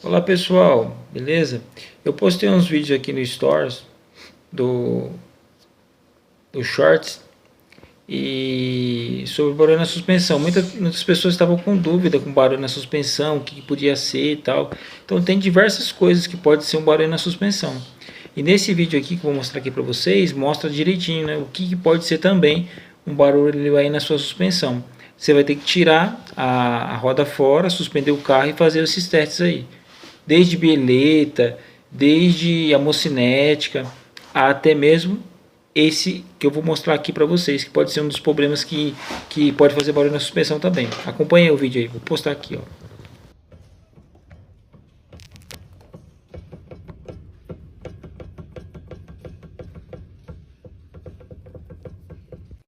Olá pessoal, beleza? Eu postei uns vídeos aqui no Stories do, do Shorts e sobre barulho na suspensão. Muitas pessoas estavam com dúvida com barulho na suspensão, o que podia ser e tal. Então tem diversas coisas que pode ser um barulho na suspensão. E nesse vídeo aqui que eu vou mostrar aqui para vocês, mostra direitinho, né, o que pode ser também um barulho aí na sua suspensão. Você vai ter que tirar a roda fora, suspender o carro e fazer esses testes aí. Desde bieleta, desde a mocinética, até mesmo esse que eu vou mostrar aqui para vocês, que pode ser um dos problemas que pode fazer barulho na suspensão também. Acompanhe o vídeo aí, vou postar aqui, ó.